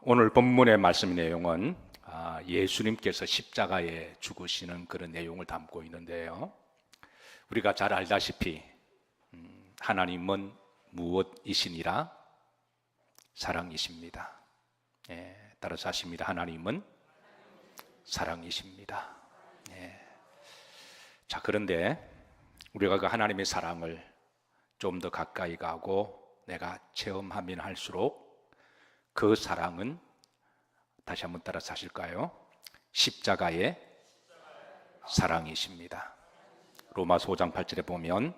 오늘 본문의 말씀 내용은 예수님께서 십자가에 죽으시는 그런 내용을 담고 있는데요. 우리가 잘 알다시피 하나님은 무엇이시니라? 사랑이십니다. 따라서 하십니다. 하나님은 사랑이십니다. 그런데 우리가 그 하나님의 사랑을 좀 더 가까이 가고 내가 체험하면 할수록 그 사랑은, 다시 한번 따라서 하실까요? 십자가의 사랑이십니다. 로마서 5장 8절에 보면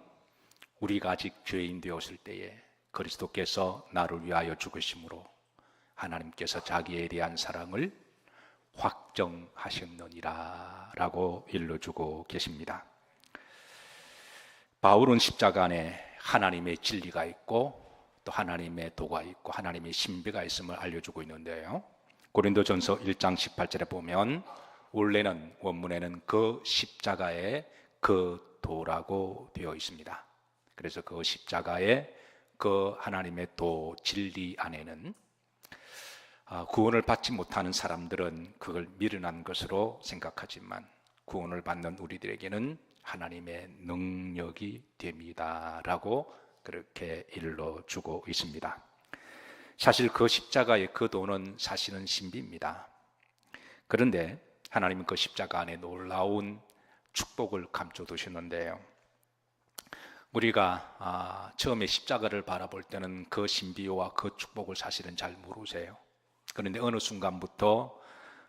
우리가 아직 죄인 되었을 때에 그리스도께서 나를 위하여 죽으심으로 하나님께서 자기에 대한 사랑을 확정하셨느니라 라고 일러주고 계십니다. 바울은 십자가 안에 하나님의 진리가 있고 또 하나님의 도가 있고 하나님의 신비가 있음을 알려주고 있는데요. 고린도전서 1장 18절에 보면 원래는 원문에는 그 십자가의 그 도라고 되어 있습니다. 그래서 그 십자가의 그 하나님의 도 진리 안에는 구원을 받지 못하는 사람들은 그걸 미련한 것으로 생각하지만 구원을 받는 우리들에게는 하나님의 능력이 됩니다라고 그렇게 일러주고 있습니다. 사실 그 십자가의 그 도는 사실은 신비입니다. 그런데 하나님은 그 십자가 안에 놀라운 축복을 감춰두셨는데요. 우리가 처음에 십자가를 바라볼 때는 그 신비와 그 축복을 사실은 잘 모르세요. 그런데 어느 순간부터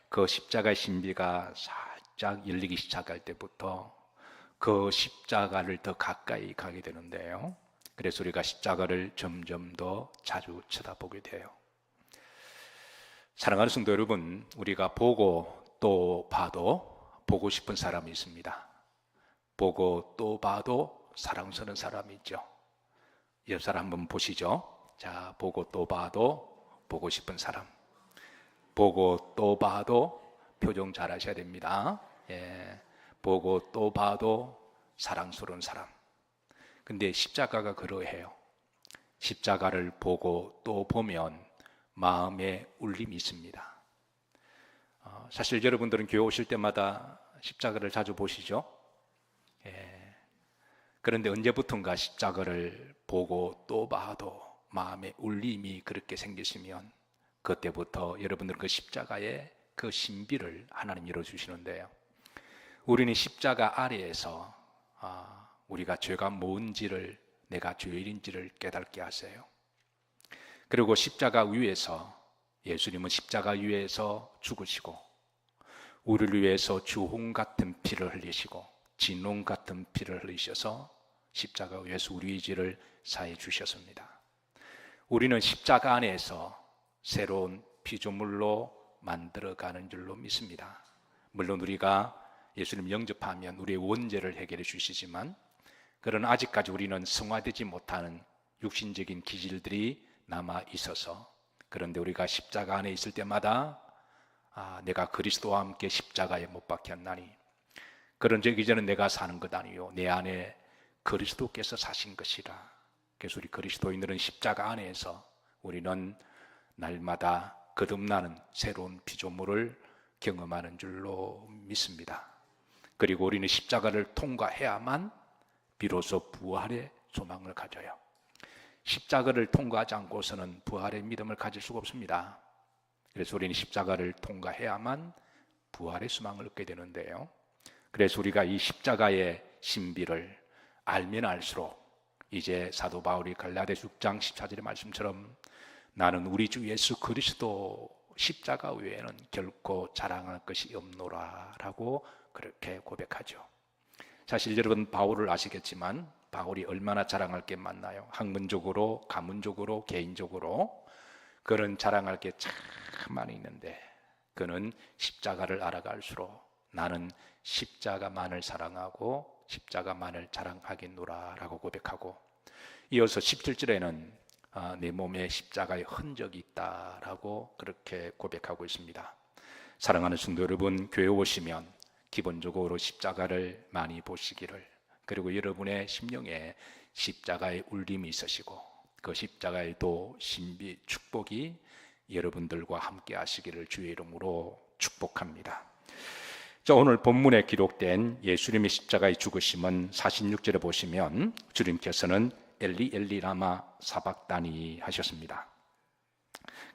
그 십자가의 신비가 살짝 열리기 시작할 때부터 그 십자가를 더 가까이 가게 되는데요. 그래서 우리가 십자가를 점점 더 자주 쳐다보게 돼요. 사랑하는 성도 여러분, 우리가 보고 또 봐도 보고 싶은 사람이 있습니다. 보고 또 봐도 사랑스러운 사람이 있죠. 옆 사람 한번 보시죠. 자, 보고 또 봐도 보고 싶은 사람. 보고 또 봐도 표정 잘 하셔야 됩니다. 보고 또 봐도 사랑스러운 사람. 근데 십자가가 그러해요. 십자가를 보고 또 보면 마음에 울림이 있습니다. 사실 여러분들은 교회 오실 때마다 십자가를 자주 보시죠? 그런데 언제부턴가 십자가를 보고 또 봐도 마음에 울림이 그렇게 생기시면 그때부터 여러분들은 그 십자가의 그 신비를 하나님 열어주시는데요. 우리는 십자가 아래에서 우리가 죄가 뭔지를, 내가 죄인인지를 깨닫게 하세요. 그리고 십자가 위에서, 예수님은 십자가 위에서 죽으시고 우리를 위해서 주홍 같은 피를 흘리시고 진홍 같은 피를 흘리셔서 십자가 위에서 우리의 죄를 사해 주셨습니다. 우리는 십자가 안에서 새로운 피조물로 만들어가는 줄로 믿습니다. 물론 우리가 예수님 영접하면 우리의 원죄를 해결해 주시지만, 그러나 아직까지 우리는 성화되지 못하는 육신적인 기질들이 남아 있어서, 그런데 우리가 십자가 안에 있을 때마다 내가 그리스도와 함께 십자가에 못 박혔나니 그런 적 이제는 내가 사는 것 아니요 내 안에 그리스도께서 사신 것이라. 그래서 우리 그리스도인들은 십자가 안에서 우리는 날마다 거듭나는 새로운 피조물을 경험하는 줄로 믿습니다. 그리고 우리는 십자가를 통과해야만 비로소 부활의 소망을 가져요. 십자가를 통과하지 않고서는 부활의 믿음을 가질 수가 없습니다. 그래서 우리는 십자가를 통과해야만 부활의 소망을 얻게 되는데요. 그래서 우리가 이 십자가의 신비를 알면 알수록 이제 사도 바울이 갈라디아서 6장 14절의 말씀처럼 나는 우리 주 예수 그리스도 십자가 외에는 결코 자랑할 것이 없노라 라고 그렇게 고백하죠. 사실 여러분 바울을 아시겠지만 바울이 얼마나 자랑할 게 많나요? 학문적으로, 가문적으로, 개인적으로 그런 자랑할 게 참 많이 있는데 그는 십자가를 알아갈수록 나는 십자가만을 사랑하고 십자가만을 자랑하겠노라 라고 고백하고, 이어서 17절에는 내 몸에 십자가의 흔적이 있다라고 그렇게 고백하고 있습니다. 사랑하는 성도 여러분, 교회 오시면 기본적으로 십자가를 많이 보시기를, 그리고 여러분의 심령에 십자가의 울림이 있으시고 그 십자가의 도, 신비, 축복이 여러분들과 함께 하시기를 주의 이름으로 축복합니다. 자, 오늘 본문에 기록된 예수님의 십자가의 죽으심은 46절에 보시면 주님께서는 엘리 엘리 라마 사박다니 하셨습니다.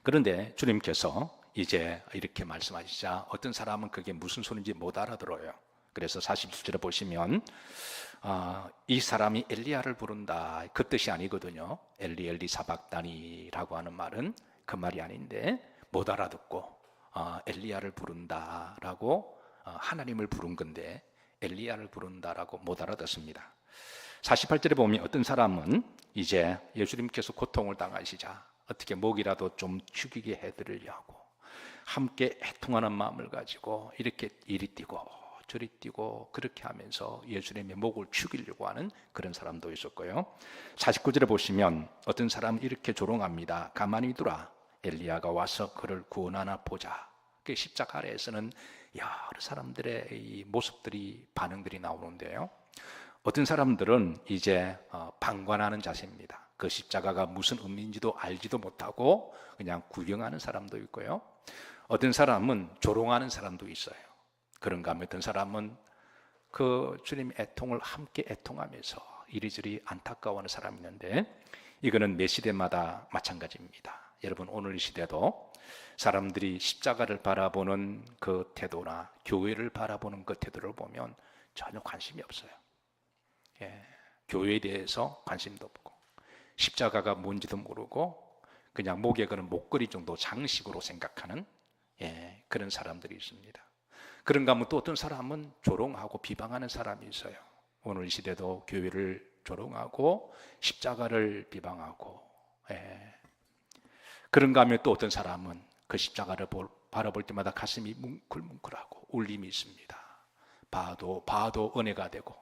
그런데 주님께서 이제 이렇게 말씀하시자 어떤 사람은 그게 무슨 소리인지 못 알아들어요. 그래서 47절에 보시면 이 사람이 엘리야를 부른다, 그 뜻이 아니거든요. 엘리 엘리 사박다니라고 하는 말은 그 말이 아닌데 못 알아듣고 엘리야를 부른다라고 하나님을 부른 건데 엘리야를 부른다라고 못 알아듣습니다. 48절에 보면 어떤 사람은 이제 예수님께서 고통을 당하시자 어떻게 목이라도 좀 죽이게 해드리려고 함께 애통하는 마음을 가지고 이렇게 이리 뛰고 저리 뛰고 그렇게 하면서 예수님의 목을 죽이려고 하는 그런 사람도 있었고요. 49절에 보시면 어떤 사람은 이렇게 조롱합니다. 가만히 두라, 엘리야가 와서 그를 구원하나 보자. 그 십자가 아래에서는 여러 사람들의 이 모습들이, 반응들이 나오는데요. 어떤 사람들은 이제 방관하는 자세입니다. 그 십자가가 무슨 의미인지도 알지도 못하고 그냥 구경하는 사람도 있고요. 어떤 사람은 조롱하는 사람도 있어요. 그런가 하면 어떤 사람은 그 주님의 애통을 함께 애통하면서 이리저리 안타까워하는 사람이 있는데 이거는 매 시대마다 마찬가지입니다. 여러분, 오늘 이 시대도 사람들이 십자가를 바라보는 그 태도나 교회를 바라보는 그 태도를 보면 전혀 관심이 없어요. 교회에 대해서 관심도 없고 십자가가 뭔지도 모르고 그냥 목에 거는 목걸이 정도 장식으로 생각하는 그런 사람들이 있습니다. 그런가 하면 또 어떤 사람은 조롱하고 비방하는 사람이 있어요. 오늘 이 시대도 교회를 조롱하고 십자가를 비방하고 그런가 하면 또 어떤 사람은 그 십자가를 바라볼 때마다 가슴이 뭉클뭉클하고 울림이 있습니다. 봐도 은혜가 되고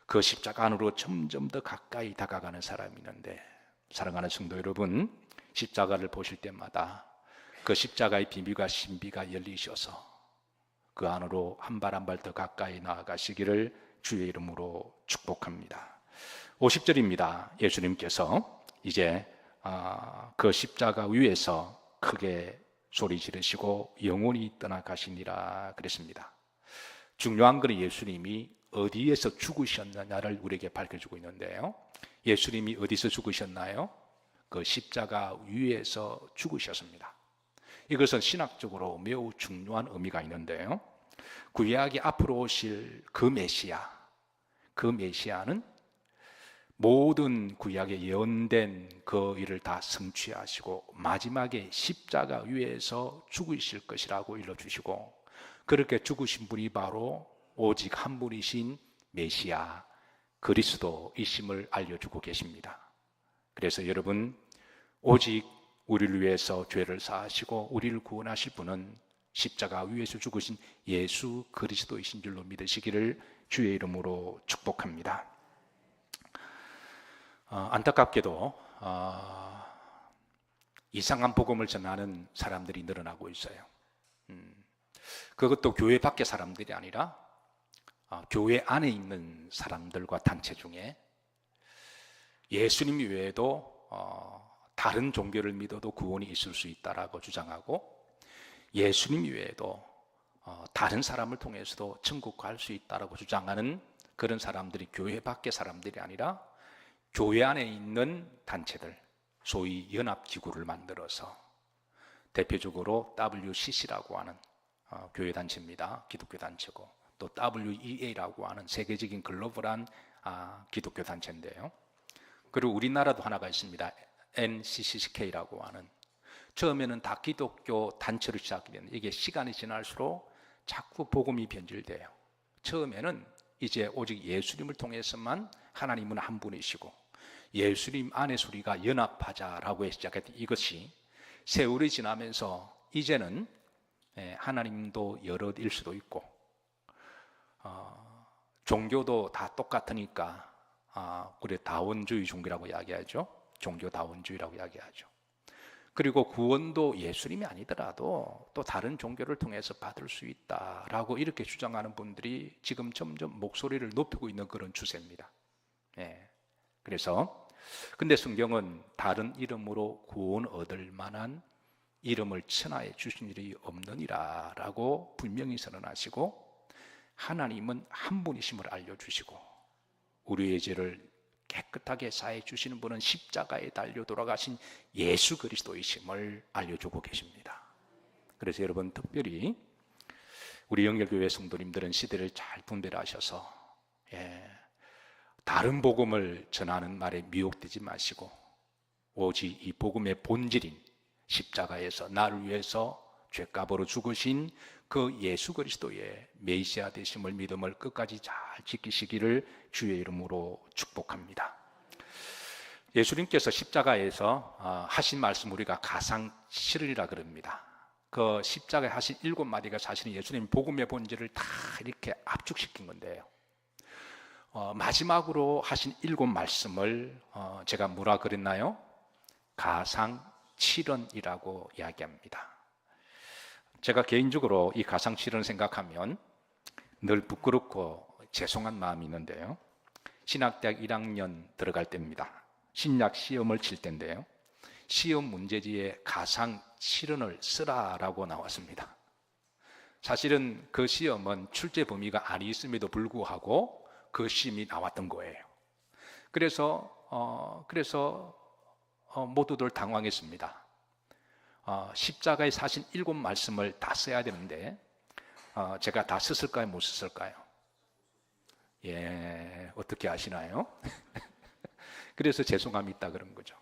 그 십자가 안으로 점점 더 가까이 다가가는 사람이 있는데, 사랑하는 성도 여러분, 십자가를 보실 때마다 그 십자가의 비밀과 신비가 열리셔서 그 안으로 한 발 한 발 더 가까이 나아가시기를 주의 이름으로 축복합니다. 50절입니다. 예수님께서 이제 그 십자가 위에서 크게 소리 지르시고 영원히 떠나가시니라 그랬습니다. 중요한 것은 예수님이 어디에서 죽으셨느냐를 우리에게 밝혀주고 있는데요. 예수님이 어디서 죽으셨나요? 그 십자가 위에서 죽으셨습니다. 이것은 신학적으로 매우 중요한 의미가 있는데요. 구약이 앞으로 오실 그 메시아, 그 메시아는 모든 구약에 예언된 그 일을 다 성취하시고 마지막에 십자가 위에서 죽으실 것이라고 일러주시고, 그렇게 죽으신 분이 바로 오직 한 분이신 메시아 그리스도이심을 알려주고 계십니다. 그래서 여러분, 오직 우리를 위해서 죄를 사하시고 우리를 구원하실 분은 십자가 위에서 죽으신 예수 그리스도이신 줄로 믿으시기를 주의 이름으로 축복합니다. 안타깝게도 이상한 복음을 전하는 사람들이 늘어나고 있어요. 그것도 교회 밖의 사람들이 아니라 교회 안에 있는 사람들과 단체 중에 예수님 외에도 다른 종교를 믿어도 구원이 있을 수 있다라고 주장하고, 예수님 외에도 다른 사람을 통해서도 천국 갈 수 있다라고 주장하는 그런 사람들이 교회 밖의 사람들이 아니라 교회 안에 있는 단체들, 소위 연합기구를 만들어서, 대표적으로 WCC라고 하는 교회 단체입니다. 기독교 단체고, 또 WEA라고 하는 세계적인 글로벌한 기독교 단체인데요. 그리고 우리나라도 하나가 있습니다. NCCK라고 하는, 처음에는 다 기독교 단체로 시작이 됐는데 이게 시간이 지날수록 자꾸 복음이 변질돼요. 처음에는 이제 오직 예수님을 통해서만 하나님은 한 분이시고 예수님 안에서 우리가 연합하자라고 시작했던 이것이 세월이 지나면서 이제는 하나님도 여럿일 수도 있고 종교도 다 똑같으니까 우리 다원주의 종교라고 이야기하죠. 종교 다원주의라고 이야기하죠. 그리고 구원도 예수님이 아니더라도 또 다른 종교를 통해서 받을 수 있다라고 이렇게 주장하는 분들이 지금 점점 목소리를 높이고 있는 그런 추세입니다. 그래서 근데 성경은 다른 이름으로 구원 얻을 만한 이름을 천하에 주신 일이 없느니라 라고 분명히 선언하시고, 하나님은 한 분이심을 알려주시고, 우리의 죄를 깨끗하게 사해 주시는 분은 십자가에 달려 돌아가신 예수 그리스도이심을 알려주고 계십니다. 그래서 여러분, 특별히 우리 영결교회 성도님들은 시대를 잘 분별하셔서 다른 복음을 전하는 말에 미혹되지 마시고, 오직 이 복음의 본질인 십자가에서 나를 위해서 죄값으로 죽으신 그 예수 그리스도의 메시아 되심을 믿음을 끝까지 잘 지키시기를 주의 이름으로 축복합니다. 예수님께서 십자가에서 하신 말씀 우리가 가상실현이라 그럽니다. 그 십자가에 하신 7마디가 사실은 예수님 복음의 본질을 다 이렇게 압축시킨 건데요. 마지막으로 하신 7말씀을 제가 뭐라 그랬나요? 가상칠언이라고 이야기합니다. 제가 개인적으로 이 가상칠언 생각하면 늘 부끄럽고 죄송한 마음이 있는데요. 신학대학 1학년 들어갈 때입니다. 신약 시험을 칠 때인데요. 시험 문제지에 가상칠언을 쓰라라고 나왔습니다. 사실은 그 시험은 출제 범위가 아니 있음에도 불구하고 그 시험이 나왔던 거예요. 그래서 모두들 당황했습니다. 십자가에 사신 7말씀을 다 써야 되는데 제가 다 썼을까요? 못 썼을까요? 어떻게 아시나요? 그래서 죄송함이 있다 그런 거죠.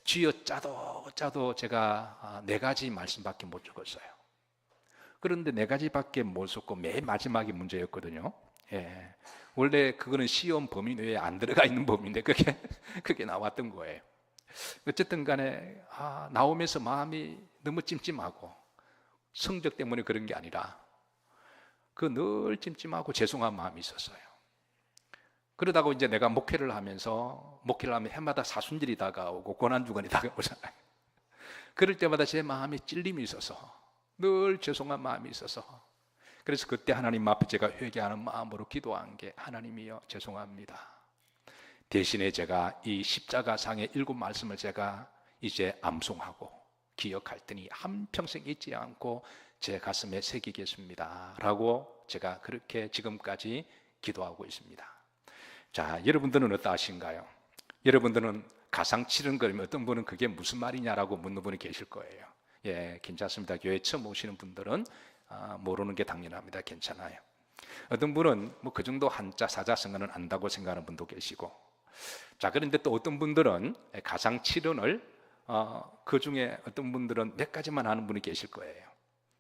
쥐어 짜도 제가 4가지 말씀밖에 못 적었어요. 그런데 4가지밖에 못 썼고 맨 마지막이 문제였거든요. 원래 그거는 시험 범위 내에 안 들어가 있는 범위인데 그게 나왔던 거예요. 어쨌든 간에 나오면서 마음이 너무 찜찜하고, 성적 때문에 그런 게 아니라 늘 찜찜하고 죄송한 마음이 있었어요. 그러다가 이제 내가 목회를 하면 해마다 사순절이 다가오고 고난주간이 다가오잖아요. 그럴 때마다 제 마음에 찔림이 있어서, 늘 죄송한 마음이 있어서, 그래서 그때 하나님 앞에 제가 회개하는 마음으로 기도한 게, 하나님이여 죄송합니다. 대신에 제가 이 십자가상의 7말씀을 제가 이제 암송하고 기억할 테니 한평생 잊지 않고 제 가슴에 새기겠습니다 라고 제가 그렇게 지금까지 기도하고 있습니다. 자, 여러분들은 어떠하신가요? 여러분들은 가상칠언 그러면 어떤 분은 그게 무슨 말이냐라고 묻는 분이 계실 거예요. 괜찮습니다. 교회 처음 오시는 분들은 모르는 게 당연합니다. 괜찮아요. 어떤 분은 그 정도 한자 사자성어는 안다고 생각하는 분도 계시고, 자, 그런데 또 어떤 분들은 가상칠언을 그 중에 어떤 분들은 몇 가지만 아는 분이 계실 거예요.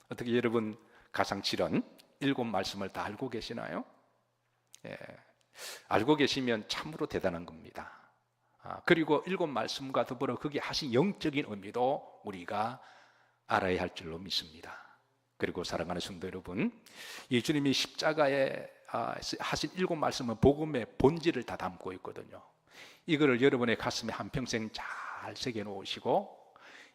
어떻게 여러분 가상칠언 7말씀을 다 알고 계시나요? 알고 계시면 참으로 대단한 겁니다. 그리고 7말씀과 더불어 거기에 하신 영적인 의미도 우리가 알아야 할 줄로 믿습니다. 그리고 사랑하는 성도 여러분, 이 주님이 십자가에 하신 7말씀은 복음의 본질을 다 담고 있거든요. 이거를 여러분의 가슴에 한평생 잘 새겨놓으시고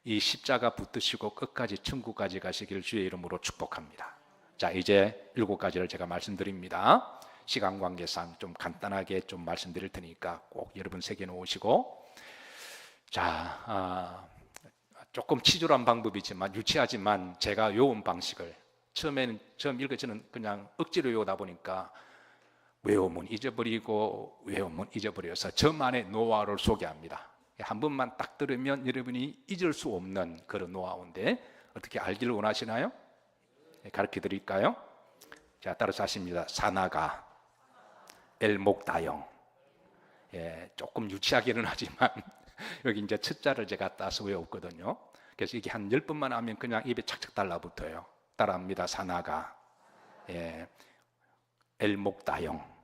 이 십자가 붙드시고 끝까지 천국까지 가시기를 주의 이름으로 축복합니다. 자, 이제 7가지를 제가 말씀드립니다. 시간 관계상 좀 간단하게 좀 말씀드릴 테니까 꼭 여러분 새겨놓으시고, 자, 조금 치졸한 방법이지만 유치하지만 제가 외운 방식을 처음 읽어지는 그냥 억지로 외우다 보니까 외우면 잊어버려서 저만의 노하우를 소개합니다. 한 번만 딱 들으면 여러분이 잊을 수 없는 그런 노하우인데, 어떻게 알기를 원하시나요? 가르쳐 드릴까요? 자, 따라서 하십니다. 사나가 엘목다영. 조금 유치하기는 하지만 여기 이제 첫 자를 제가 따서 외웠거든요. 그래서 이게 한 10번만 하면 그냥 입에 착착 달라붙어요. 따라합니다. 사나가 엘목다영.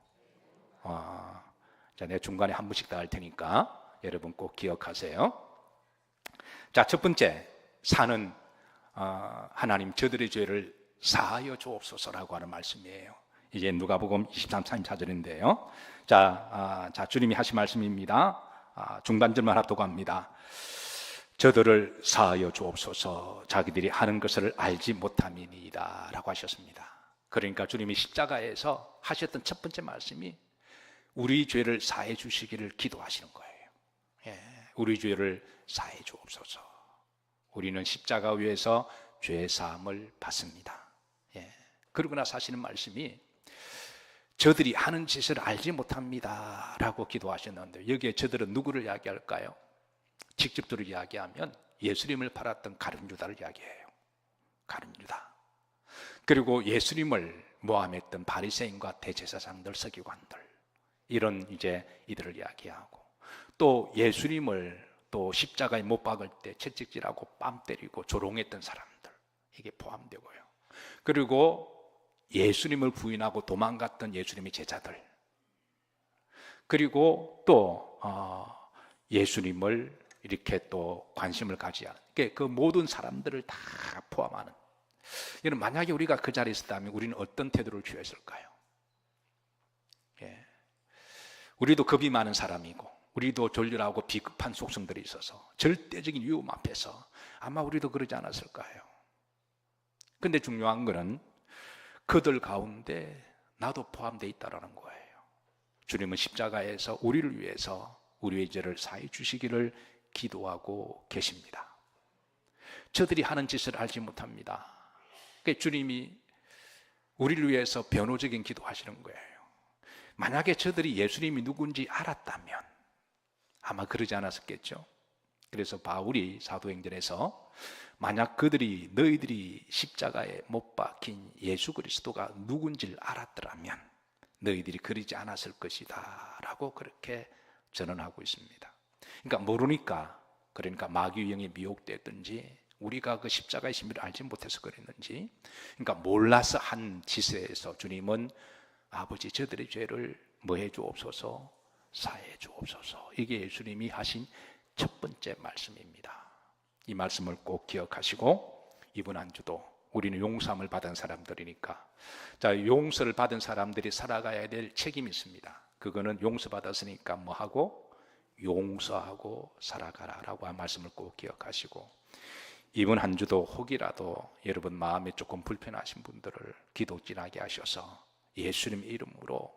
자, 내 중간에 한 번씩 더 할 테니까 여러분 꼭 기억하세요. 자, 첫 번째, 사는 하나님 저들의 죄를 사하여 주옵소서라고 하는 말씀이에요. 이제 누가복음 23, 34절인데요. 자, 주님이 하신 말씀입니다. 중단절만 합독 합니다. 저들을 사하여 주옵소서, 자기들이 하는 것을 알지 못함이니이다 라고 하셨습니다. 그러니까 주님이 십자가에서 하셨던 첫 번째 말씀이 우리 죄를 사해 주시기를 기도하시는 거예요. 우리 죄를 사해 주옵소서. 우리는 십자가 위에서 죄 사함을 받습니다. 예. 그러고 나서 하시는 말씀이 저들이 하는 짓을 알지 못합니다 라고 기도하셨는데, 여기에 저들은 누구를 이야기할까요? 직접적으로 이야기하면 예수님을 팔았던 가룟유다를 이야기해요. 가룟유다. 그리고 예수님을 모함했던 바리새인과 대제사장들, 서기관들, 이런 이제 이들을 이야기하고, 또 예수님을 또 십자가에 못 박을 때 채찍질하고 뺨 때리고 조롱했던 사람들, 이게 포함되고요. 그리고 예수님을 부인하고 도망갔던 예수님의 제자들, 그리고 또 예수님을 이렇게 또 관심을 가지야, 그 모든 사람들을 다 포함하는. 여러분, 만약에 우리가 그 자리에 있었다면 우리는 어떤 태도를 취했을까요? 예. 우리도 겁이 많은 사람이고, 우리도 졸렬하고 비급한 속성들이 있어서 절대적인 위험 앞에서 아마 우리도 그러지 않았을까요? 근데 중요한 것은 그들 가운데 나도 포함되어 있다는 거예요. 주님은 십자가에서 우리를 위해서 우리의 죄를 사해 주시기를 기도하고 계십니다. 저들이 하는 짓을 알지 못합니다. 그러니까 주님이 우리를 위해서 변호적인 기도하시는 거예요. 만약에 저들이 예수님이 누군지 알았다면 아마 그러지 않았었겠죠. 그래서 바울이 사도행전에서 만약 그들이 너희들이 십자가에 못 박힌 예수 그리스도가 누군지를 알았더라면 너희들이 그러지 않았을 것이다 라고 그렇게 전언하고 있습니다. 그러니까 모르니까, 그러니까 마귀의 영에 미혹됐든지 우리가 그 십자가의 신비를 알지 못해서 그랬는지, 그러니까 몰라서 한 짓에서 주님은 아버지 저들의 죄를 뭐 해 주옵소서, 사해 주옵소서. 이게 예수님이 하신 첫 번째 말씀입니다. 이 말씀을 꼭 기억하시고 이번 한 주도 우리는 용서함을 받은 사람들이니까, 자, 용서를 받은 사람들이 살아가야 될 책임이 있습니다. 그거는 용서받았으니까 뭐 하고? 용서하고 살아가라 라고 한 말씀을 꼭 기억하시고, 이번 한 주도 혹이라도 여러분 마음에 조금 불편하신 분들을 기도 진하게 하셔서 예수님 이름으로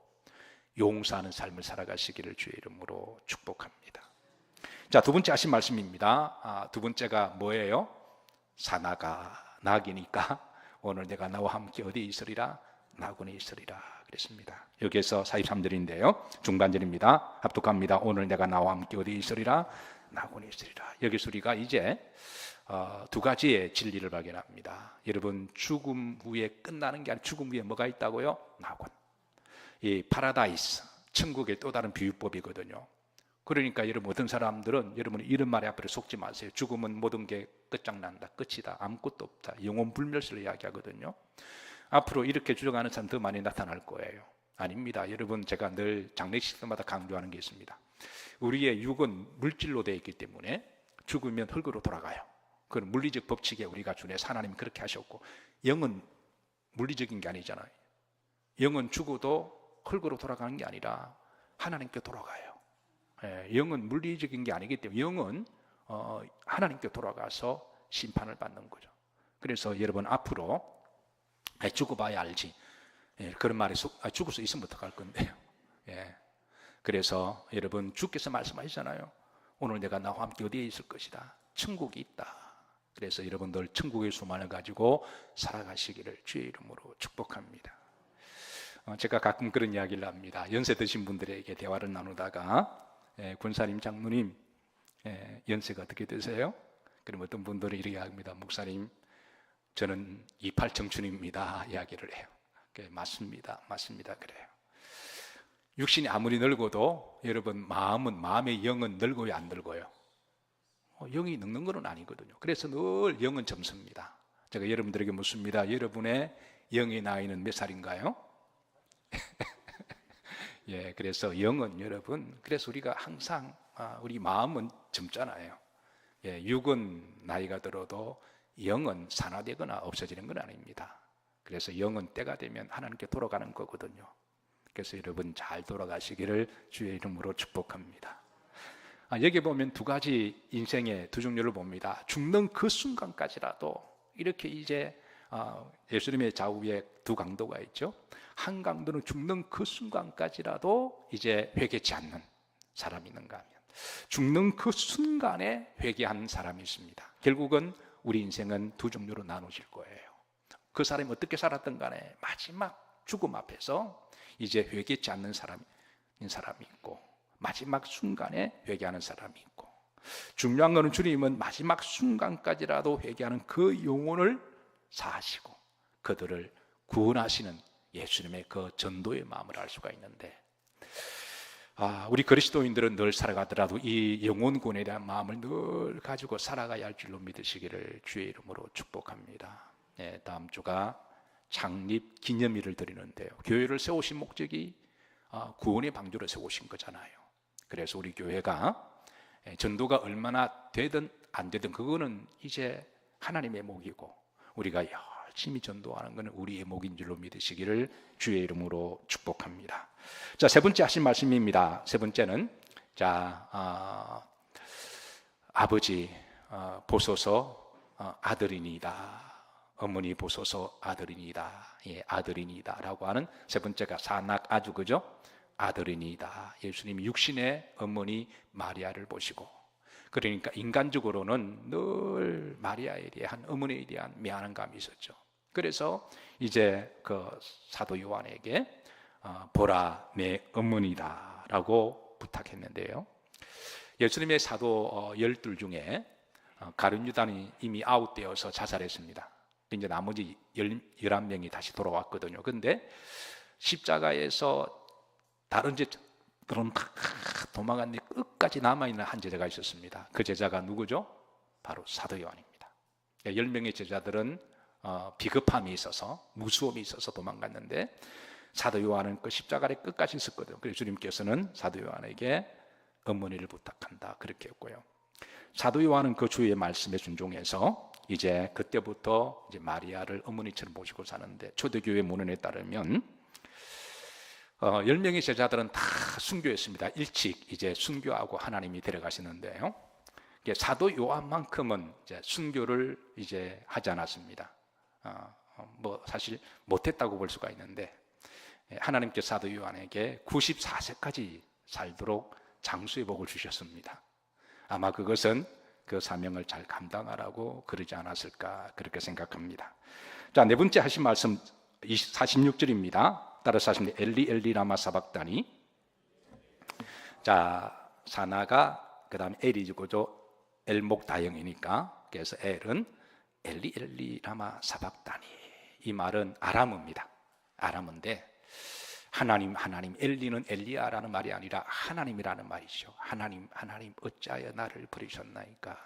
용서하는 삶을 살아가시기를 주의 이름으로 축복합니다. 자, 두 번째 하신 말씀입니다. 두 번째가 뭐예요? 사나가 낙이니까 오늘 내가 나와 함께 어디에 있으리라? 낙원에 있으리라 그랬습니다. 여기에서 43절인데요 중반절입니다. 합독합니다. 오늘 내가 나와 함께 어디에 있으리라? 낙원에 있으리라. 여기서 우리가 이제 두 가지의 진리를 발견합니다. 여러분, 죽음 후에 끝나는 게 아니라 죽음 후에 뭐가 있다고요? 낙원. 이 파라다이스, 천국의 또 다른 비유법이거든요. 그러니까 여러분, 어떤 사람들은 여러분 이런 말에 앞으로 속지 마세요. 죽음은 모든 게 끝장난다, 끝이다, 아무것도 없다, 영원 불멸을 이야기하거든요. 앞으로 이렇게 주장하는 사람 더 많이 나타날 거예요. 아닙니다. 여러분, 제가 늘 장례식 때마다 강조하는 게 있습니다. 우리의 육은 물질로 되어 있기 때문에 죽으면 흙으로 돌아가요. 그건 물리적 법칙에 우리가 준해서 하나님이 그렇게 하셨고, 영은 물리적인 게 아니잖아요. 영은 죽어도 흙으로 돌아가는 게 아니라 하나님께 돌아가요. 영은 물리적인 게 아니기 때문에 영은 하나님께 돌아가서 심판을 받는 거죠. 그래서 여러분, 앞으로 죽어봐야 알지, 그런 말이 죽을 수 있으면 어떡할 건데요. 그래서 여러분, 주께서 말씀하시잖아요. 오늘 내가 나와 함께 어디에 있을 것이다, 천국이 있다. 그래서 여러분들 천국의 소망을 가지고 살아가시기를 주의 이름으로 축복합니다. 제가 가끔 그런 이야기를 합니다. 연세 드신 분들에게 대화를 나누다가 군사님, 장로님, 연세가 어떻게 되세요? 그럼 어떤 분들이 이렇게 합니다. 목사님, 저는 28 청춘입니다 이야기를 해요. 맞습니다, 맞습니다 그래요. 육신이 아무리 늙어도 여러분, 마음의 영은 늙어요, 안 늙어요? 영이 늙는 건 아니거든요. 그래서 늘 영은 젊습니다. 제가 여러분들에게 묻습니다. 여러분의 영의 나이는 몇 살인가요? 그래서 영은 여러분, 그래서 우리가 항상 우리 마음은 젊잖아요. 육은 나이가 들어도 영은 산화되거나 없어지는 건 아닙니다. 그래서 영은 때가 되면 하나님께 돌아가는 거거든요. 그래서 여러분 잘 돌아가시기를 주의 이름으로 축복합니다. 여기 보면 두 가지 인생의 두 종류를 봅니다. 죽는 그 순간까지라도 이렇게 이제 예수님의 좌우에 두 강도가 있죠. 한 강도는 죽는 그 순간까지라도 이제 회개치 않는 사람이 있는가 하면, 죽는 그 순간에 회개한 사람이 있습니다. 결국은 우리 인생은 두 종류로 나눠질 거예요. 그 사람이 어떻게 살았든 간에 마지막 죽음 앞에서 이제 회개치 않는 사람이 있고, 마지막 순간에 회개하는 사람이 있고, 중요한 것은 주님은 마지막 순간까지라도 회개하는 그 영혼을 사하시고 그들을 구원하시는 예수님의 그 전도의 마음을 알 수가 있는데, 우리 그리스도인들은 늘 살아가더라도 이 영혼 구원에 대한 마음을 늘 가지고 살아가야 할 줄로 믿으시기를 주의 이름으로 축복합니다. 다음 주가 창립 기념일을 드리는데요, 교회를 세우신 목적이 구원의 방주를 세우신 거잖아요. 그래서 우리 교회가 전도가 얼마나 되든 안 되든 그거는 이제 하나님의 목이고, 우리가 열심히 전도하는 것은 우리의 목인 줄로 믿으시기를 주의 이름으로 축복합니다. 자, 세 번째 하신 말씀입니다. 세 번째는 아버지 보소서 아들이니이다. 어머니 보소서 아들이니이다. 아들이니이다 라고 하는 세 번째가 사낙 아주, 그죠? 아들이니이다. 예수님이 육신의 어머니 마리아를 보시고, 그러니까 인간적으로는 늘 마리아에 대한, 어머니에 대한 미안한 감이 있었죠. 그래서 이제 그 사도 요한에게 보라 내 어머니다 라고 부탁했는데요, 예수님의 사도 12 중에 가룟 유다는 이미 아웃되어서 자살했습니다. 이제 나머지 11명이 다시 돌아왔거든요. 그런데 십자가에서 다른 그런 도망갔는데 끝까지 남아있는 한 제자가 있었습니다. 그 제자가 누구죠? 바로 사도 요한입니다. 10명의 제자들은 비겁함이 있어서, 무수함이 있어서 도망갔는데, 사도 요한은 그 십자가의 끝까지 있었거든요. 그래서 주님께서는 사도 요한에게 어머니를 부탁한다 그렇게 했고요. 사도 요한은 그 주의 말씀에 순종해서 이제 그때부터 이제 마리아를 어머니처럼 모시고 사는데, 초대교회 문헌에 따르면 10명의 제자들은 다 순교했습니다. 일찍 이제 순교하고 하나님이 데려가시는데요, 사도 요한만큼은 이제 순교를 이제 하지 않았습니다. 사실 못했다고 볼 수가 있는데, 하나님께 사도 요한에게 94세까지 살도록 장수의 복을 주셨습니다. 아마 그것은 그 사명을 잘 감당하라고 그러지 않았을까 그렇게 생각합니다. 자, 네 번째 하신 말씀 46절입니다. 따라서 하시면 엘리 엘리 라마 사박다니. 자, 사나가 그 다음에 엘이고죠. 엘목 다형이니까, 그래서 엘은 엘리 엘리 라마 사박다니. 이 말은 아람어입니다. 아람어인데 하나님 엘리는 엘리야라는 말이 아니라 하나님이라는 말이죠. 하나님 어찌하여 나를 버리셨나이까.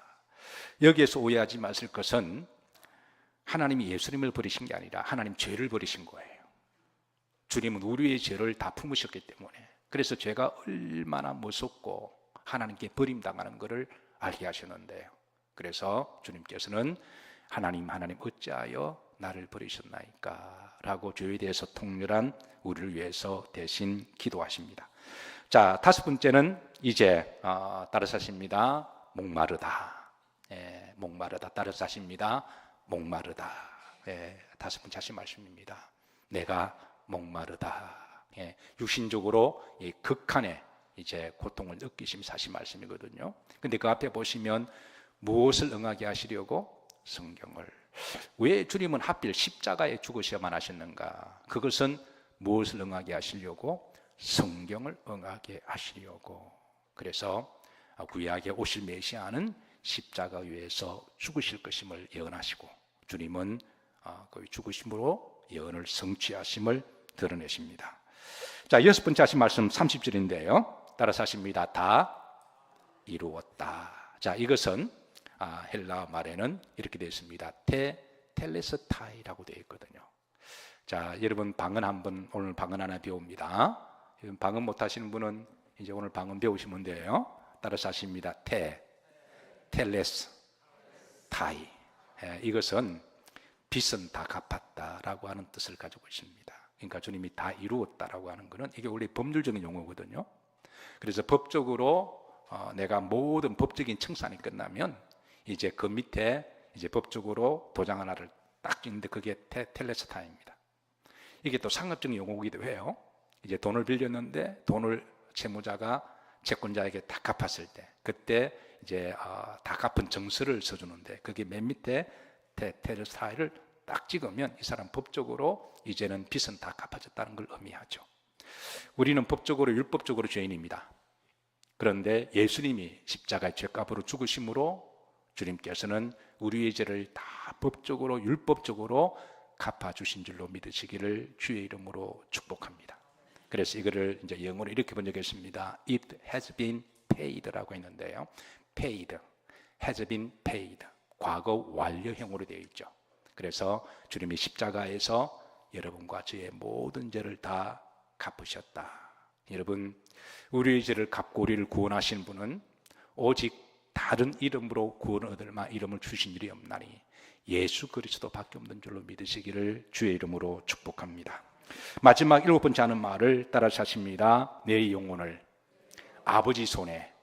여기에서 오해하지 마실 것은 하나님이 예수님을 버리신 게 아니라 하나님 죄를 버리신 거예요. 주님은 우리의 죄를 다 품으셨기 때문에, 그래서 죄가 얼마나 무섭고 하나님께 버림당하는 것을 알게 하셨는데요, 그래서 주님께서는 하나님 어찌하여 나를 버리셨나이까 라고 죄에 대해서 통렬한 우리를 위해서 대신 기도하십니다. 자, 다섯 번째는 이제 따라서 하십니다. 목마르다. 목마르다. 따라서 하십니다. 목마르다. 다섯 번째 하신 말씀입니다. 내가 목마르다. 육신적으로 이 극한의 이제 고통을 느끼시면서 하신 말씀이거든요. 근데 그 앞에 보시면 무엇을 응하게 하시려고? 성경을. 왜 주님은 하필 십자가에 죽으셔야만 하셨는가? 그것은 무엇을 응하게 하시려고? 성경을 응하게 하시려고. 그래서 구약에 오실 메시아는 십자가 위에서 죽으실 것임을 예언하시고, 주님은 그 죽으심으로 예언을 성취하심을 드러내십니다. 자, 여섯 번째 하신 말씀 30절인데요 따라서 하십니다. 다 이루었다. 자, 이것은 헬라 말에는 이렇게 되어 있습니다. 텔레스타이라고 되어 있거든요. 자, 여러분 오늘 방언 하나 배웁니다. 방언 못 하시는 분은 이제 오늘 방언 배우시면 돼요. 따라서 하십니다. 텔레스타이. 이것은 빚은 다 갚았다라고 하는 뜻을 가지고 있습니다. 그러니까 주님이 다 이루었다라고 하는 것은 이게 원래 법률적인 용어거든요. 그래서 법적으로 내가 모든 법적인 청산이 끝나면 이제 그 밑에 이제 법적으로 도장 하나를 딱 찍는데 그게 텔레스타입니다. 이게 또 상업적인 용어이기도 해요. 이제 돈을 빌렸는데 돈을 채무자가 채권자에게 다 갚았을 때, 그때 이제 다 갚은 정서를 써주는데, 그게 맨 밑에 테텔스타이를 딱 찍으면 이 사람 법적으로 이제는 빚은 다 갚아졌다는 걸 의미하죠. 우리는 법적으로 율법적으로 죄인입니다. 그런데 예수님이 십자가의 죄값으로 죽으심으로 주님께서는 우리의 죄를 다 법적으로 율법적으로 갚아주신 줄로 믿으시기를 주의 이름으로 축복합니다. 그래서 이거를 이제 영어로 이렇게 번역했습니다. It has been paid라고 했는데요. paid, has been paid. 과거 완료형으로 되어 있죠. 그래서 주님이 십자가에서 여러분과 저의 모든 죄를 다 갚으셨다. 여러분, 우리의 죄를 갚고 우리를 구원하신 분은 오직 다른 이름으로 구원을 얻을 만한 이름을 주신 일이 없나니 예수 그리스도밖에 없는 줄로 믿으시기를 주의 이름으로 축복합니다. 마지막 7번째 하는 말을 따라서 하십니다. 내 영혼을 아버지 손에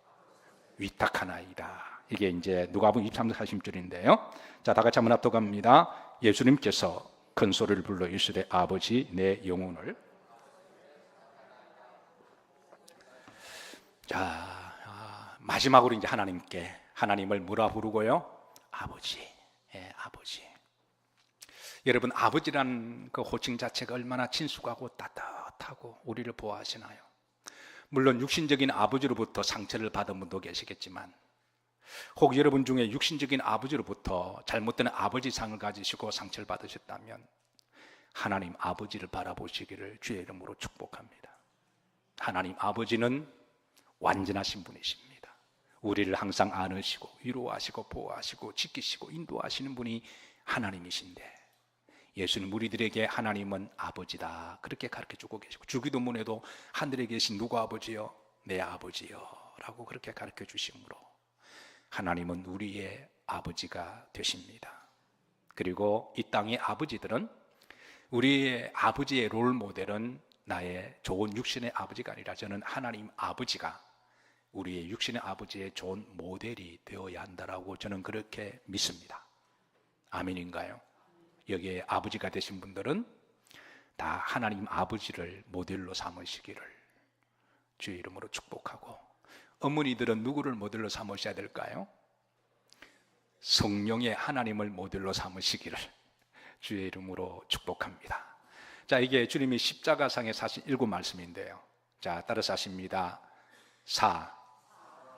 위탁하나이다. 이게 이제 누가복음 23장 40절인데요. 자, 다 같이 한번 합독합니다. 예수님께서 큰 소리를 불러 이르시되 아버지 내 영혼을. 자, 마지막으로 이제 하나님을 뭐라 부르고요? 아버지. 예, 아버지. 여러분, 아버지란 그 호칭 자체가 얼마나 친숙하고 따뜻하고 우리를 보호하시나요? 물론 육신적인 아버지로부터 상처를 받은 분도 계시겠지만, 혹 여러분 중에 육신적인 아버지로부터 잘못된 아버지상을 가지시고 상처를 받으셨다면 하나님 아버지를 바라보시기를 주의 이름으로 축복합니다. 하나님 아버지는 완전하신 분이십니다. 우리를 항상 안으시고 위로하시고 보호하시고 지키시고 인도하시는 분이 하나님이신데, 예수는 우리들에게 하나님은 아버지다 그렇게 가르쳐주고 계시고, 주기도문에도 하늘에 계신 누구 아버지요? 내 아버지요 라고 그렇게 가르쳐 주시므로 하나님은 우리의 아버지가 되십니다. 그리고 이 땅의 아버지들은, 우리의 아버지의 롤 모델은 나의 좋은 육신의 아버지가 아니라 저는 하나님 아버지가 우리의 육신의 아버지의 좋은 모델이 되어야 한다라고 저는 그렇게 믿습니다. 아멘인가요? 여기에 아버지가 되신 분들은 다 하나님 아버지를 모델로 삼으시기를 주의 이름으로 축복하고, 어머니들은 누구를 모델로 삼으셔야 될까요? 성령의 하나님을 모델로 삼으시기를 주의 이름으로 축복합니다. 자, 이게 주님이 십자가상에 사신 7 말씀인데요. 자, 따라서 하십니다. 사,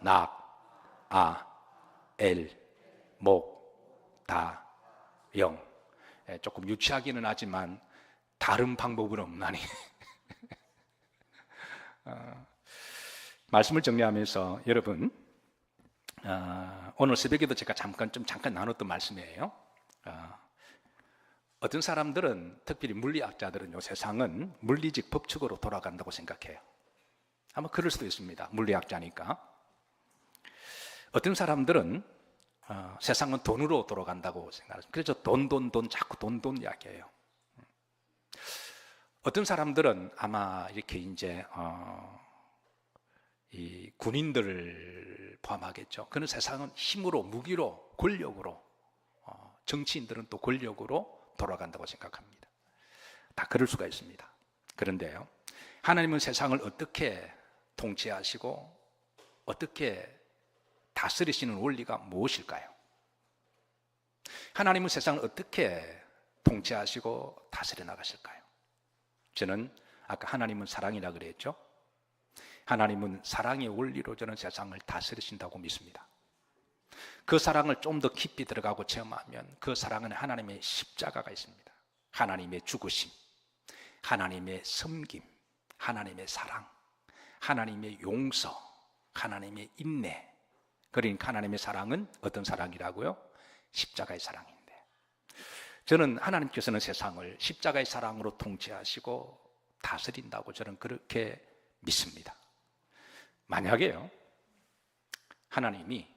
낙, 아, 엘, 목, 다, 영. 조금 유치하기는 하지만 다른 방법은 없나니. 말씀을 정리하면서 여러분, 오늘 새벽에도 제가 잠깐 나눴던 말씀이에요. 어떤 사람들은, 특별히 물리학자들은 요 세상은 물리적 법칙으로 돌아간다고 생각해요. 아마 그럴 수도 있습니다. 물리학자니까. 어떤 사람들은 세상은 돈으로 돌아간다고 생각합니다. 그래서 돈 자꾸 돈 이야기해요. 어떤 사람들은 아마 이렇게 이제 이 군인들을 포함하겠죠. 그는 세상은 힘으로, 무기로, 권력으로, 정치인들은 또 권력으로 돌아간다고 생각합니다. 다 그럴 수가 있습니다. 그런데요, 하나님은 세상을 어떻게 통치하시고 어떻게 다스리시는 원리가 무엇일까요? 하나님은 세상을 어떻게 통치하시고 다스려 나가실까요? 저는 아까 하나님은 사랑이라 그랬죠. 하나님은 사랑의 원리로 저는 세상을 다스리신다고 믿습니다. 그 사랑을 좀 더 깊이 들어가고 체험하면 그 사랑은 하나님의 십자가가 있습니다. 하나님의 죽으심, 하나님의 섬김, 하나님의 사랑, 하나님의 용서, 하나님의 인내. 그러니까 하나님의 사랑은 어떤 사랑이라고요? 십자가의 사랑인데, 저는 하나님께서는 세상을 십자가의 사랑으로 통치하시고 다스린다고 저는 그렇게 믿습니다. 만약에요, 하나님이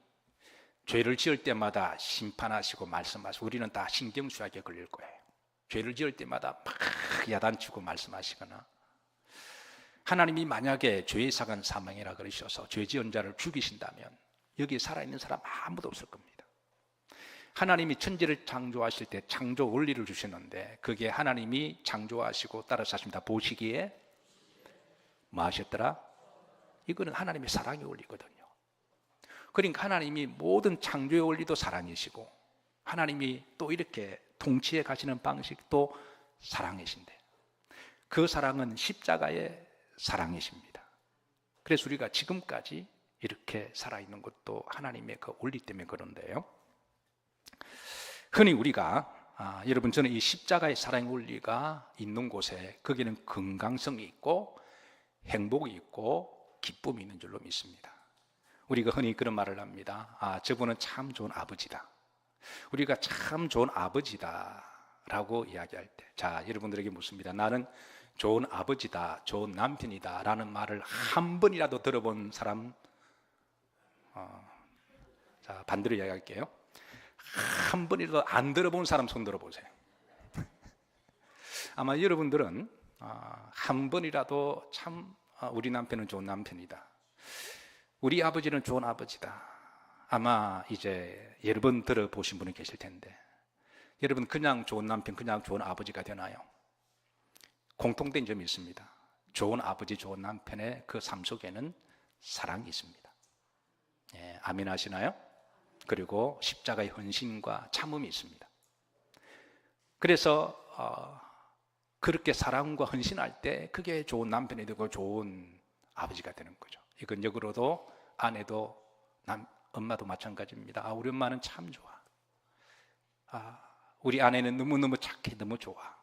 죄를 지을 때마다 심판하시고 말씀하시고 우리는 다 신경쇠약에 걸릴 거예요. 죄를 지을 때마다 막 야단치고 말씀하시거나, 하나님이 만약에 죄의 사건 사망이라 그러셔서 죄 지은 자를 죽이신다면 여기 살아있는 사람 아무도 없을 겁니다. 하나님이 천지를 창조하실 때 창조 원리를 주셨는데, 그게 하나님이 창조하시고 따라서 하십니다. 보시기에 뭐 하셨더라? 이거는 하나님의 사랑의 원리거든요. 그러니까 하나님이 모든 창조의 원리도 사랑이시고 하나님이 또 이렇게 통치해 가시는 방식도 사랑이신데 그 사랑은 십자가의 사랑이십니다. 그래서 우리가 지금까지 이렇게 살아있는 것도 하나님의 그 원리 때문에 그런데요. 흔히 우리가 여러분 저는 이 십자가의 사랑의 원리가 있는 곳에 거기는 건강성이 있고 행복이 있고 기쁨이 있는 줄로 믿습니다. 우리가 흔히 그런 말을 합니다. 저분은 참 좋은 아버지다. 우리가 참 좋은 아버지다 라고 이야기할 때, 자, 여러분들에게 묻습니다. 나는 좋은 아버지다, 좋은 남편이다 라는 말을 한 번이라도 들어본 사람, 자, 반대로 이야기할게요. 한 번이라도 안 들어본 사람 손 들어보세요. 아마 여러분들은 한 번이라도 참 우리 남편은 좋은 남편이다, 우리 아버지는 좋은 아버지다, 아마 이제 여러 번 들어보신 분이 계실 텐데, 여러분 그냥 좋은 남편, 그냥 좋은 아버지가 되나요? 공통된 점이 있습니다. 좋은 아버지, 좋은 남편의 그 삶 속에는 사랑이 있습니다. 예, 아멘 하시나요? 그리고 십자가의 헌신과 참음이 있습니다. 그래서 그렇게 사랑과 헌신할 때 그게 좋은 남편이 되고 좋은 아버지가 되는 거죠. 이건 역으로도 아내도 엄마도 마찬가지입니다. 우리 엄마는 참 좋아. 우리 아내는 너무너무 착해, 너무 좋아.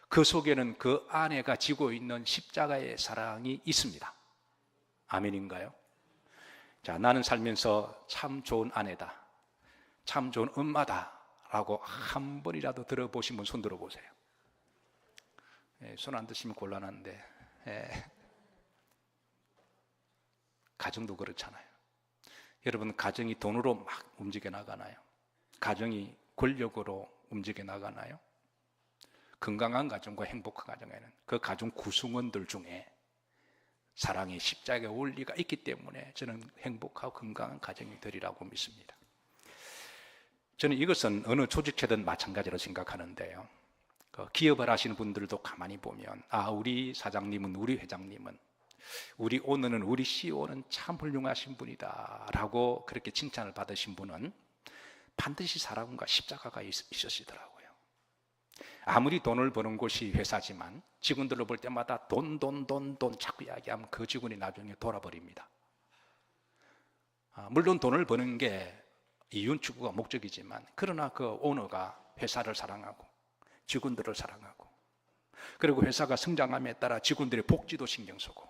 그 속에는 그 아내가 지고 있는 십자가의 사랑이 있습니다. 아멘인가요? 자, 나는 살면서 참 좋은 아내다, 참 좋은 엄마다 라고 한 번이라도 들어보신 분 손 들어보세요. 손 안 드시면 곤란한데, 가정도 그렇잖아요. 여러분, 가정이 돈으로 막 움직여 나가나요? 가정이 권력으로 움직여 나가나요? 건강한 가정과 행복한 가정에는 그 가정 구성원들 중에 사랑의 십자가의 원리가 있기 때문에 저는 행복하고 건강한 가정이 되리라고 믿습니다. 저는 이것은 어느 조직체든 마찬가지로 생각하는데요. 기업을 하시는 분들도 가만히 보면 우리 사장님은, 우리 회장님은, 우리 오너는, 우리 CEO는 참 훌륭하신 분이다 라고 그렇게 칭찬을 받으신 분은 반드시 사랑과 십자가가 있으시더라고요. 아무리 돈을 버는 곳이 회사지만 직원들을 볼 때마다 돈 자꾸 이야기하면 그 직원이 나중에 돌아버립니다. 물론 돈을 버는 게 이윤 추구가 목적이지만, 그러나 그 오너가 회사를 사랑하고 직원들을 사랑하고, 그리고 회사가 성장함에 따라 직원들의 복지도 신경 쓰고,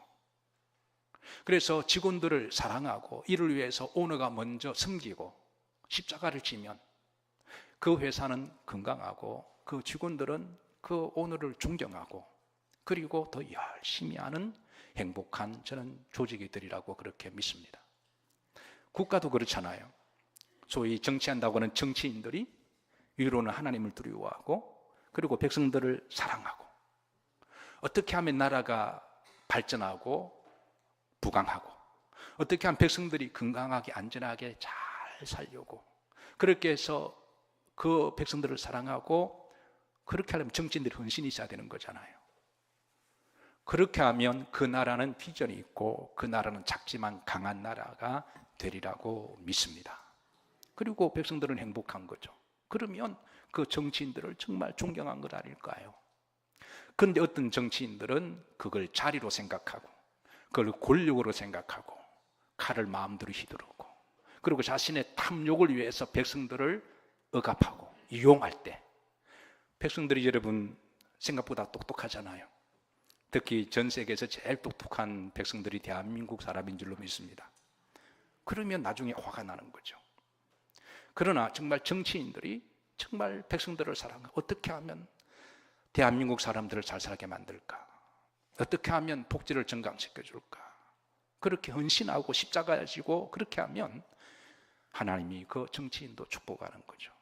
그래서 직원들을 사랑하고 이를 위해서 오너가 먼저 섬기고 십자가를 지면 그 회사는 건강하고 그 직원들은 그 오너를 존경하고 그리고 더 열심히 하는 행복한 저는 조직이 되리라고 그렇게 믿습니다. 국가도 그렇잖아요. 소위 정치한다고 하는 정치인들이 위로는 하나님을 두려워하고 그리고 백성들을 사랑하고, 어떻게 하면 나라가 발전하고 부강하고, 어떻게 하면 백성들이 건강하게 안전하게 잘 살려고, 그렇게 해서 그 백성들을 사랑하고, 그렇게 하려면 정치인들이 헌신이 있어야 되는 거잖아요. 그렇게 하면 그 나라는 비전이 있고 그 나라는 작지만 강한 나라가 되리라고 믿습니다. 그리고 백성들은 행복한 거죠. 그러면 그 정치인들을 정말 존경한 것 아닐까요? 그런데 어떤 정치인들은 그걸 자리로 생각하고 그걸 권력으로 생각하고 칼을 마음대로 휘두르고, 그리고 자신의 탐욕을 위해서 백성들을 억압하고 이용할 때, 백성들이 여러분 생각보다 똑똑하잖아요. 특히 전 세계에서 제일 똑똑한 백성들이 대한민국 사람인 줄로 믿습니다. 그러면 나중에 화가 나는 거죠. 그러나 정말 정치인들이 정말 백성들을 사랑하고, 어떻게 하면 대한민국 사람들을 잘 살게 만들까, 어떻게 하면 복지를 증강시켜줄까, 그렇게 헌신하고 십자가를 지고 그렇게 하면 하나님이 그 정치인도 축복하는 거죠.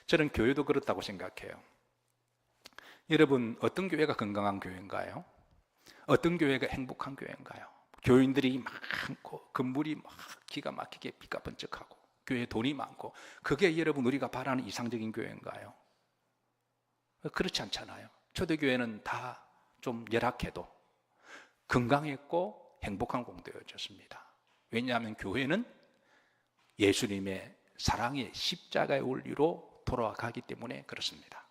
저는 교회도 그렇다고 생각해요. 여러분, 어떤 교회가 건강한 교회인가요? 어떤 교회가 행복한 교회인가요? 교인들이 많고 건물이 막 기가 막히게 피가 번쩍하고 교회에 돈이 많고, 그게 여러분 우리가 바라는 이상적인 교회인가요? 그렇지 않잖아요. 초대교회는 다 좀 열악해도 건강했고 행복한 공동체였습니다. 왜냐하면 교회는 예수님의 사랑의 십자가의 원리로 돌아가기 때문에 그렇습니다.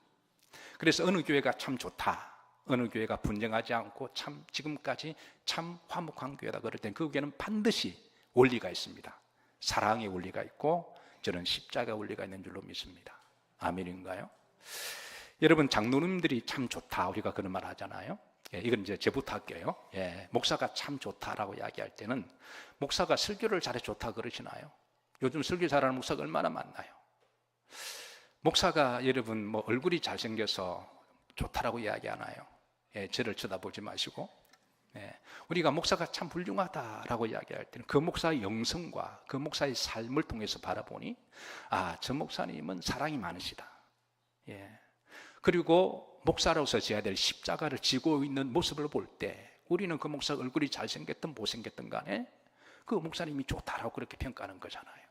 그래서 어느 교회가 참 좋다, 어느 교회가 분쟁하지 않고 참 지금까지 참 화목한 교회다 그럴 땐 그 교회는 반드시 원리가 있습니다. 사랑의 원리가 있고 저는 십자가 원리가 있는 줄로 믿습니다. 아멘인가요? 여러분, 장로님들이 참 좋다 우리가 그런 말 하잖아요. 이건 이제 제부터 할게요. 목사가 참 좋다라고 이야기할 때는 목사가 설교를 잘해 좋다 그러시나요? 요즘 설교 잘하는 목사가 얼마나 많나요? 목사가 여러분 뭐 얼굴이 잘생겨서 좋다라고 이야기하나요? 저를 쳐다보지 마시고, 우리가 목사가 참 훌륭하다라고 이야기할 때는 그 목사의 영성과 그 목사의 삶을 통해서 바라보니 저 목사님은 사랑이 많으시다. 그리고 목사로서 져야 될 십자가를 지고 있는 모습을 볼 때 우리는 그 목사 얼굴이 잘생겼든 못생겼든 간에 그 목사님이 좋다라고 그렇게 평가하는 거잖아요.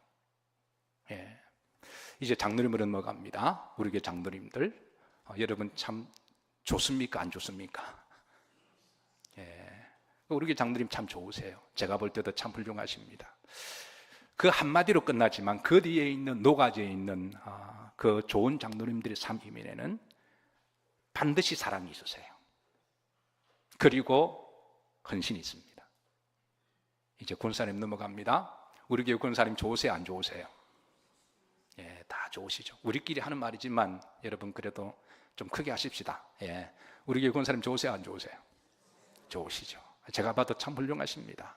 이제 장로님을 넘어갑니다. 우리 교회 장로님들, 여러분 참 좋습니까? 안 좋습니까? 우리 교회 장로님 참 좋으세요. 제가 볼 때도 참 훌륭하십니다. 그 한마디로 끝나지만 그 뒤에 있는 노가지에 있는 그 좋은 장로님들의 삶 이면에는 반드시 사랑이 있으세요. 그리고 헌신이 있습니다. 이제 군사님 넘어갑니다. 우리 교회 군사님 좋으세요? 안 좋으세요? 다 좋으시죠. 우리끼리 하는 말이지만 여러분 그래도 좀 크게 하십시다. 우리 교회 군사님 좋으세요? 안 좋으세요? 좋으시죠. 제가 봐도 참 훌륭하십니다.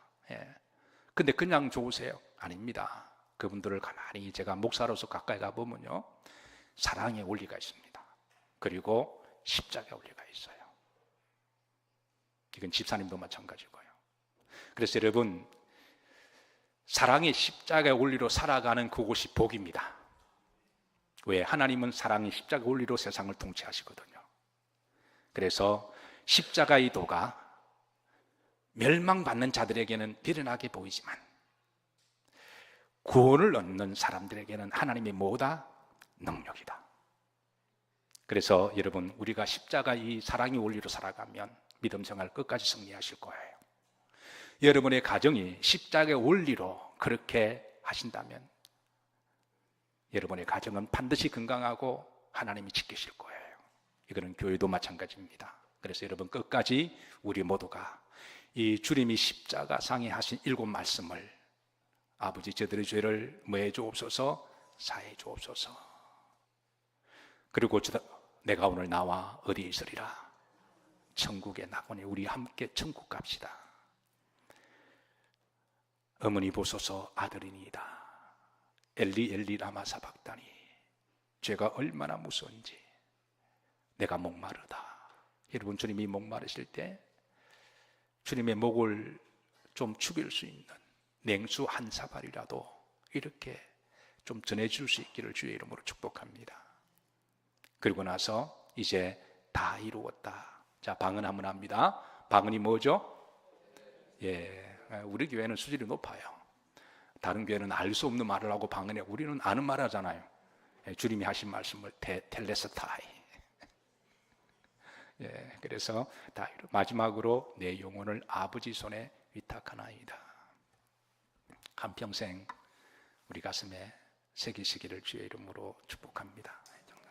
근데 그냥 좋으세요? 아닙니다. 그분들을 가만히 제가 목사로서 가까이 가보면요, 사랑의 원리가 있습니다. 그리고 십자가의 원리가 있어요. 이건 집사님도 마찬가지고요. 그래서 여러분, 사랑의 십자가의 원리로 살아가는 그곳이 복입니다. 왜? 하나님은 사랑의 십자가의 원리로 세상을 통치하시거든요. 그래서 십자가의 도가 멸망받는 자들에게는 비련하게 보이지만 구원을 얻는 사람들에게는 하나님의 뭐다? 능력이다. 그래서 여러분, 우리가 십자가 이 사랑의 원리로 살아가면 믿음 생활 끝까지 승리하실 거예요. 여러분의 가정이 십자가의 원리로 그렇게 하신다면 여러분의 가정은 반드시 건강하고 하나님이 지키실 거예요. 이거는 교회도 마찬가지입니다. 그래서 여러분 끝까지 우리 모두가 이 주님이 십자가상에 하신 7 말씀을 아버지 저들의 죄를 뭐해 주옵소서, 사해 주옵소서. 그리고 내가 오늘 나와 어디에 있으리라? 천국에 나오니 우리 함께 천국 갑시다. 어머니 보소서 아들이니이다. 엘리 엘리 라마 사박다니. 죄가 얼마나 무서운지. 내가 목마르다. 여러분, 주님이 목마르실 때 주님의 목을 좀 축일 수 있는 냉수 한 사발이라도 이렇게 좀 전해줄 수 있기를 주의 이름으로 축복합니다. 그리고 나서 이제 다 이루었다. 자, 방언하면 합니다. 방언이 뭐죠? 우리 교회는 수준이 높아요. 다른 교회는 알 수 없는 말을 하고 방언해. 우리는 아는 말 하잖아요. 주님이 하신 말씀을 텔레스타이. 그래서 다 마지막으로 내 영혼을 아버지 손에 위탁하나이다. 한평생 우리 가슴에 새기시기를 주의 이름으로 축복합니다.